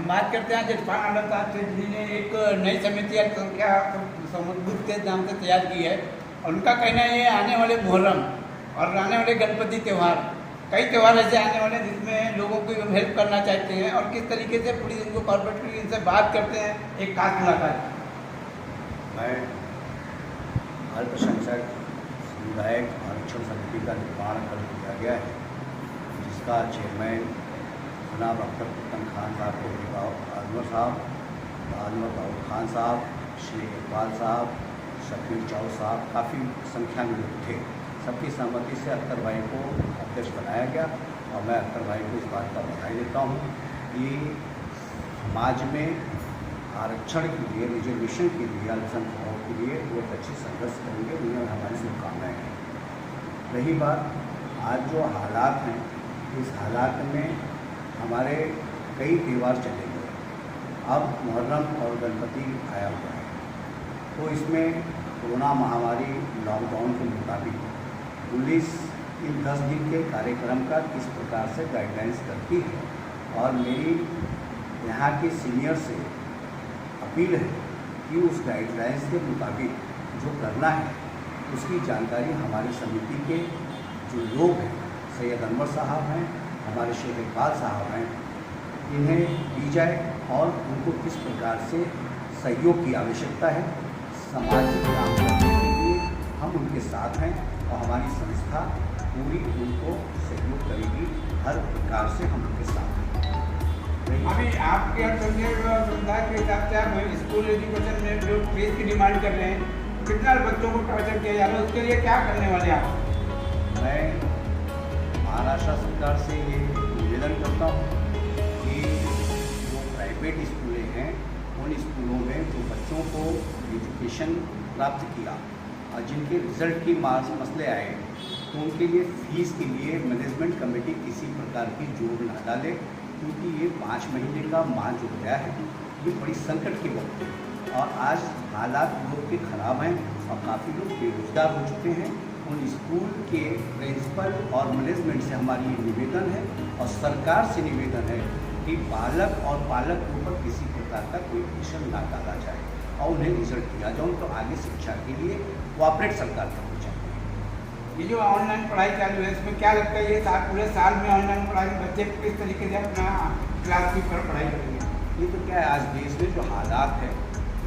हम बात करते हैं इरफान आलम साहब से, जिन्होंने एक नई समिति अल्पसंख्यक समूह के नाम से तैयार की है। और उनका कहना है ये आने वाले मुहर्रम और आने वाले गणपति त्यौहार, कई त्यौहार ऐसे आने वाले हैं जिसमें लोगों की हम हेल्प करना चाहते हैं और किस तरीके से पुलिस इनको कॉर्पोरेट इनसे बात करते हैं। एक खास मुलाकात। मैं अल्पसंख्यक समुदायिक आरक्षण समिति का निर्माण कर दिया गया है, जिसका चेयरमैन जनाब अख्तर कुतन खान साहब को अनवर साहब, अनवर दाऊद खान साहब, शेख इकबाल साहब, शकील चाव साहब, काफ़ी संख्या में लोग थे। सबकी सहमति से अख्तर भाई को अध्यक्ष बनाया गया और मैं अख्तर भाई को इस बात का बधाई देता हूँ कि समाज में आरक्षण के लिए, रिजर्वेशन के लिए, अल्पसंख्यकों के लिए वो एक अच्छी संघर्ष करेंगे। उन्हें हमारी शुभकामनाएँ हैं। रही बात आज जो हालात हैं, इस हालात में हमारे कई त्यौहार चले गए। अब मुहर्रम और गणपति आया हुआ है, तो इसमें कोरोना महामारी लॉकडाउन के मुताबिक पुलिस इन 10 दिन के कार्यक्रम का किस प्रकार से गाइडलाइंस करती है। और मेरी यहाँ के सीनियर से अपील है कि उस गाइडलाइंस के मुताबिक जो करना है उसकी जानकारी हमारी समिति के जो लोग हैं, सैयद अनवर साहब हैं, हमारे शेख इकबाल साहब हैं, इन्हें दी जाए और उनको किस प्रकार से सहयोग की आवश्यकता है। सामाजिक काम करने के लिए हम उनके साथ हैं और हमारी संस्था पूरी उनको सहयोग करेगी। हर प्रकार से हम उनके साथ हैं। अभी आपके समुदाय के हिसाब से आप स्कूल एजुकेशन में जो फीस की डिमांड कर रहे हैं, कितना बच्चों को टॉर्चर किया जा रहा है, उसके लिए क्या करने वाले आप? मैं महाराष्ट्र सरकार से ये निवेदन करता हूँ कि जो प्राइवेट स्कूलें हैं, उन स्कूलों में जो बच्चों को एजुकेशन प्राप्त किया और जिनके रिज़ल्ट की मसले आए, तो उनके लिए फ़ीस के लिए मैनेजमेंट कमेटी किसी प्रकार की जोर ना डाले, क्योंकि ये 5 महीने का मार्च हो गया है। ये बड़ी संकट के वक्त है और आज हालात लोग के ख़राब हैं और काफ़ी लोग बेरोजगार हो चुके हैं। उन स्कूल के प्रिंसिपल और मैनेजमेंट से हमारी ये निवेदन है और सरकार से निवेदन है कि बालक और पालक के ऊपर किसी प्रकार का कोई प्रेशर ना डाला जाए और उन्हें रिजल्ट दिया जाए, उनको आगे शिक्षा के लिए कोऑपरेट सरकार करनी चाहिए। ये जो ऑनलाइन पढ़ाई चालू है, इसमें क्या लगता है, ये पूरे साल में ऑनलाइन पढ़ाई बच्चे किस तरीके से अपना क्लास की पढ़ाई करेंगे? ये तो क्या है, आज देश में जो हालात है,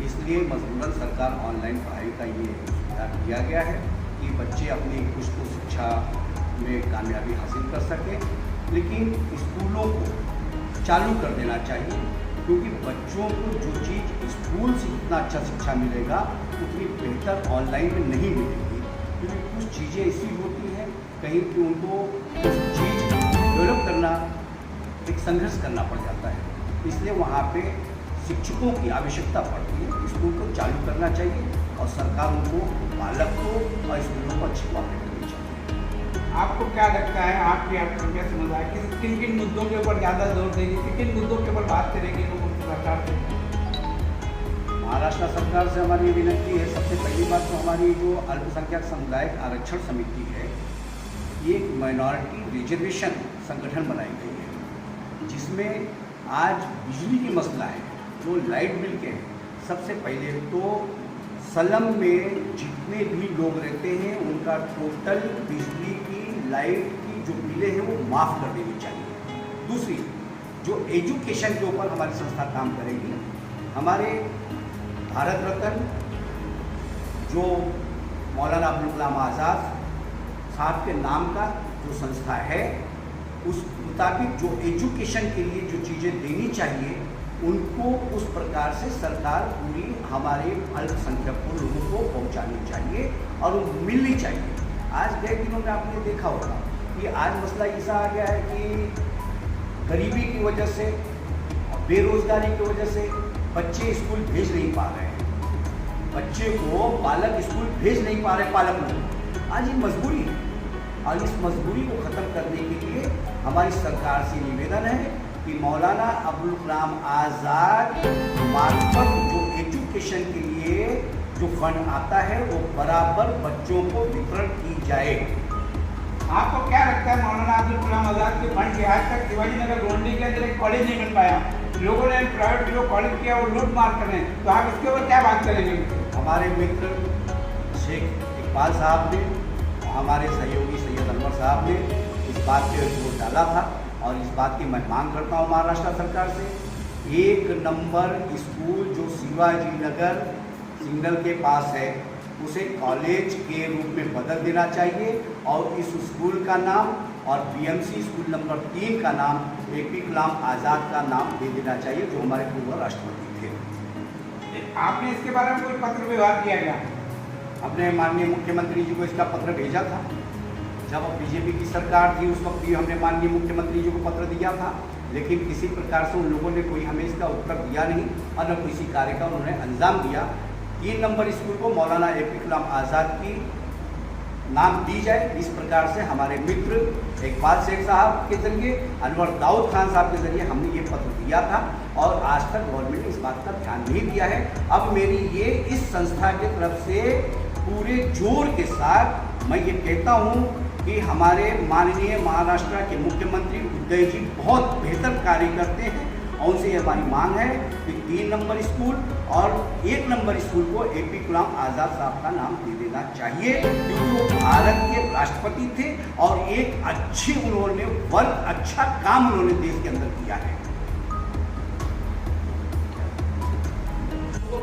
इसलिए मजबूरन सरकार ऑनलाइन पढ़ाई का ये सुविधा किया गया है कि बच्चे अपनी कुछ तो शिक्षा में कामयाबी हासिल कर सकें। लेकिन स्कूलों को चालू कर देना चाहिए, क्योंकि बच्चों को जो चीज़ स्कूल से जितना अच्छा शिक्षा मिलेगा उतनी बेहतर ऑनलाइन में नहीं मिलेगी। क्योंकि कुछ चीज़ें ऐसी होती हैं कहीं कि उनको कुछ चीज़ डेवलप करना, एक संघर्ष करना पड़ जाता है, इसलिए वहाँ पे शिक्षकों की आवश्यकता पड़ती है। स्कूल को चालू करना चाहिए और सरकार उनको, बालक को और स्कूलों को अच्छी बातें करनी चाहिए। आपको क्या लगता है, आपके अल्पसंख्यक समुदाय किन किन मुद्दों के ऊपर ज़्यादा जोर देगी, किन किन मुद्दों के ऊपर बात करेगी लोगों की सरकार से? महाराष्ट्र सरकार से हमारी विनती है, सबसे पहली बात तो हमारी जो अल्पसंख्यक समुदायिक आरक्षण समिति है, ये एक माइनॉरिटी रिजर्वेशन संगठन बनाई गई है, जिसमें आज बिजली की मसला है, जो लाइट बिल के हैं। सबसे पहले तो सलम में जितने भी लोग रहते हैं उनका टोटल बिजली की, लाइट की जो बिलें हैं वो माफ़ कर देनी चाहिए। दूसरी, जो एजुकेशन के ऊपर हमारी संस्था काम करेगी, हमारे भारत रत्न जो मौलाना अब्दुल कलाम आज़ाद साहब के नाम का जो संस्था है, उस मुताबिक जो एजुकेशन के लिए जो चीज़ें देनी चाहिए उनको उस प्रकार से सरकार पूरी हमारे अल्पसंख्यक लोगों को पहुंचानी चाहिए और वो मिलनी चाहिए। आज गए दिनों में आपने देखा होगा कि आज मसला ऐसा आ गया है कि गरीबी की वजह से, बेरोजगारी की वजह से बच्चे स्कूल भेज नहीं पा रहे हैं, बच्चे को बालक स्कूल भेज नहीं पा रहे पालक लोग। आज ये मजबूरी है और इस मजबूरी को ख़त्म करने के लिए हमारी सरकार से निवेदन है कि मौलाना अब्दुल कलाम आज़ाद मार्फत जो एजुकेशन के लिए जो फंड आता है वो बराबर बच्चों को वितरण की जाए। आपको क्या लगता है, मौलाना अब्दुल कलाम आज़ाद के फंड से आज तक शिवाजी नगर गोंडी के अंदर एक कॉलेज नहीं बन पाया? लोगों ने प्राइवेट जो कॉलेज किया वो लूट मार करें, तो आप इसके ऊपर क्या बात करेंगे? हमारे मित्र शेख इकबाल साहब ने, हमारे सहयोगी सैयद अनवर साहब ने इस बात पे जोर डाला था और इस बात की मैं मांग करता हूँ महाराष्ट्र सरकार से, 1 नंबर स्कूल जो शिवाजी नगर सिग्नल के पास है उसे कॉलेज के रूप में बदल देना चाहिए और इस स्कूल का नाम और बीएमसी स्कूल नंबर 3 का नाम एपी कलाम आज़ाद का नाम दे देना चाहिए, जो हमारे पूर्व राष्ट्रपति थे। आपने इसके बारे में कोई पत्र व्यवहार किया क्या? हमने माननीय मुख्यमंत्री जी को इसका पत्र भेजा था। जब बीजेपी की सरकार थी उस वक्त भी हमने माननीय मुख्यमंत्री जी को पत्र दिया था, लेकिन किसी प्रकार से उन लोगों ने कोई हमें इसका उत्तर दिया नहीं और न किसी कार्य का उन्होंने अंजाम दिया। 3 नंबर स्कूल को मौलाना एपी कलाम आज़ाद की नाम दी जाए, इस प्रकार से हमारे मित्र इकबाल शेख साहब के जरिए, अनवर दाऊद खान साहब के जरिए हमने ये पत्र दिया था और आज तक गवर्नमेंट ने इस बात का ध्यान नहीं दिया है। अब मेरी ये इस संस्था की तरफ से पूरे जोर के साथ मैं ये कहता हूँ कि हमारे माननीय महाराष्ट्र के मुख्यमंत्री उदय जी बहुत बेहतर कार्य करते हैं और उनसे ये हमारी मांग है कि 3 नंबर स्कूल और 1 नंबर स्कूल को एपी कलाम आज़ाद साहब का नाम दे देना चाहिए, क्योंकि वो भारत के राष्ट्रपति थे और एक अच्छी उन्होंने अच्छा काम उन्होंने देश के अंदर किया है।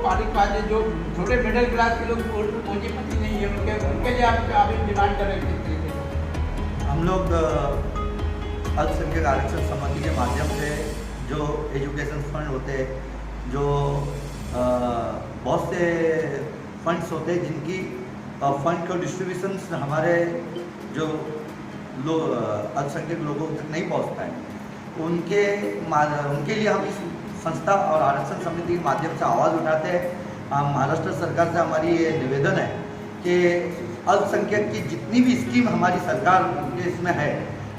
पारित जो छोटे मिडिल क्लास के लोग पूंजीपति नहीं है, उनके लिए आप डिमांड कर रहे हैं? हम लोग अल्पसंख्यक आरक्षण समिति के माध्यम से जो एजुकेशन फंड होते हैं, जो बहुत से फंड्स होते हैं जिनकी फंड का डिस्ट्रीब्यूशन हमारे जो लोग अल्पसंख्यक लोगों तक नहीं पहुंचता है, उनके लिए हम इस संस्था और आरक्षण समिति के माध्यम से आवाज़ उठाते हैं। महाराष्ट्र सरकार से हमारी ये निवेदन है कि अल्पसंख्यक की जितनी भी स्कीम हमारी सरकार के इसमें है,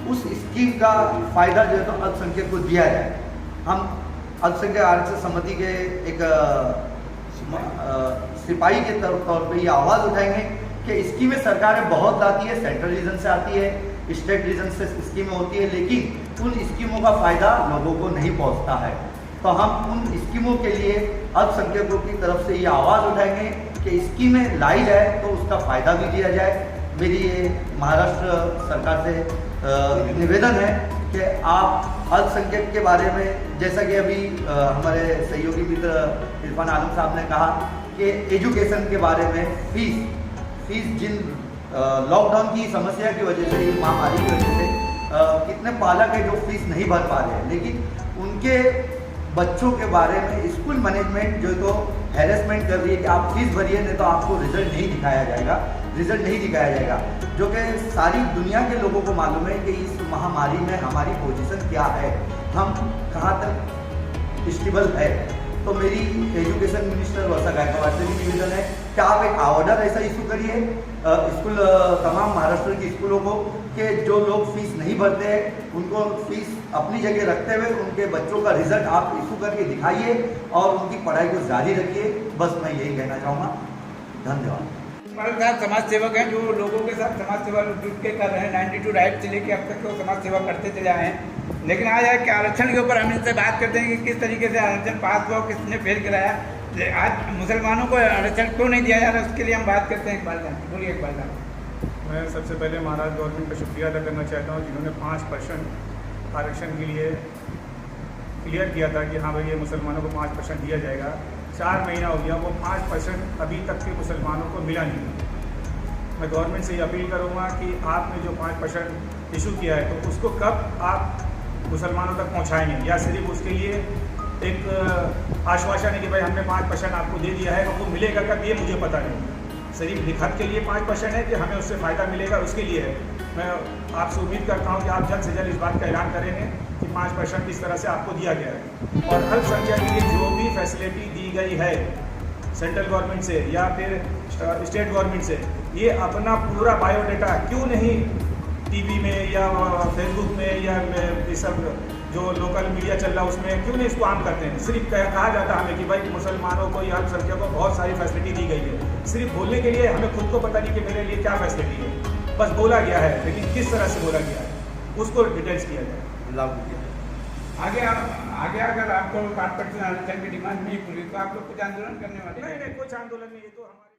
उस स्कीम का फ़ायदा जो है तो अल्पसंख्यक को दिया जाए। हम अल्पसंख्यक आरक्षण समिति के एक सिपाही के तौर पे ये आवाज़ उठाएंगे कि स्कीमें सरकारें बहुत आती है, सेंट्रल रीजन से आती है, स्टेट रीजन से स्कीमें होती है, लेकिन उन स्कीमों का फ़ायदा लोगों को नहीं पहुंचता है। तो हम उन स्कीमों के लिए अल्पसंख्यकों की तरफ से ये आवाज़ उठाएंगे कि स्कीमें लाई जाए तो उसका फ़ायदा भी दिया जाए। मेरी ये महाराष्ट्र सरकार से निवेदन है कि आप अल्पसंख्यक के बारे में, जैसा कि अभी हमारे सहयोगी मित्र इरफान आलम साहब ने कहा कि एजुकेशन के बारे में फीस जिन लॉकडाउन की समस्या की वजह से, महामारी की वजह से कितने पालक हैं जो फीस नहीं भर पा रहे हैं, लेकिन उनके बच्चों के बारे में स्कूल मैनेजमेंट जो तो हैरेसमेंट कर रही है कि आप फीस भरिए नहीं तो आपको रिजल्ट नहीं दिखाया जाएगा, जो कि सारी दुनिया के लोगों को मालूम है कि इस महामारी में हमारी पोजीशन क्या है, हम कहाँ तक स्टेबल है। तो मेरी एजुकेशन मिनिस्टर वर्षा गायकवाड़ से भी निवेदन है कि आप एक ऑर्डर ऐसा इशू करिए स्कूल तमाम महाराष्ट्र के स्कूलों को कि जो लोग फीस नहीं भरते हैं उनको फीस अपनी जगह रखते हुए उनके बच्चों का रिजल्ट आप इशू करके दिखाइए और उनकी पढ़ाई को जारी रखिए। बस मैं यही कहना चाहूँगा। धन्यवाद। हमारे साथ समाज सेवक हैं जो लोगों के साथ समाज सेवा जुट के कर रहे हैं। 92 राइट से लेके अब तक तो समाज सेवा करते चले आए हैं। लेकिन आज है कि आरक्षण के ऊपर हम इनसे बात करते हैं कि किस तरीके से आरक्षण पास हुआ, किसने फेल कराया, आज मुसलमानों को आरक्षण क्यों नहीं दिया जा रहा, उसके लिए हम बात करते हैं। इकबाल साहब बोलिए। इकबाल साहब, मैं सबसे पहले महाराष्ट्र गवर्नमेंट का शुक्रिया अदा करना चाहता हूँ जिन्होंने 5% आरक्षण के लिए क्लियर किया था कि हाँ भाई ये मुसलमानों को 5% दिया जाएगा। 4 महीना हो गया, वो 5% अभी तक के मुसलमानों को मिला नहीं। मैं गवर्नमेंट से ये अपील करूँगा कि आपने जो 5% इशू किया है तो उसको कब आप मुसलमानों तक पहुँचाएंगे, या सिर्फ उसके लिए एक आश्वासन है कि भाई हमने 5% आपको दे दिया है, वो मिलेगा कब ये मुझे पता नहीं। सिर्फ लिखत के लिए 5% है कि हमें उससे फ़ायदा मिलेगा, उसके लिए है। मैं आपसे उम्मीद करता हूँ कि आप जल्द से जल्द इस बात का ऐलान करेंगे कि 5% इस तरह से आपको दिया गया है। और अल्पसंख्यक के लिए जो भी फैसिलिटी दी गई है सेंट्रल गवर्नमेंट से या फिर स्टेट गवर्नमेंट से, ये अपना पूरा बायोडाटा क्यों नहीं टीवी में या फेसबुक में या ये सब जो लोकल मीडिया चल रहा है उसमें क्यों नहीं इसको आम करते हैं। सिर्फ कहा जाता है हमें कि भाई मुसलमानों को या अल्पसंख्यकों को बहुत सारी फैसिलिटी दी गई है, सिर्फ बोलने के लिए। हमें खुद को पता नहीं कि मेरे लिए क्या फैसिलिटी है, बस बोला गया है, लेकिन किस तरह से बोला गया है उसको डिटेल्स किया जाए, लागू किया जाए। आगे अगर आपको 5% आरक्षण की डिमांड नहीं पूरी तो आप लोग कुछ आंदोलन करने वाले हैं? नहीं कुछ आंदोलन नहीं, ये तो हमारे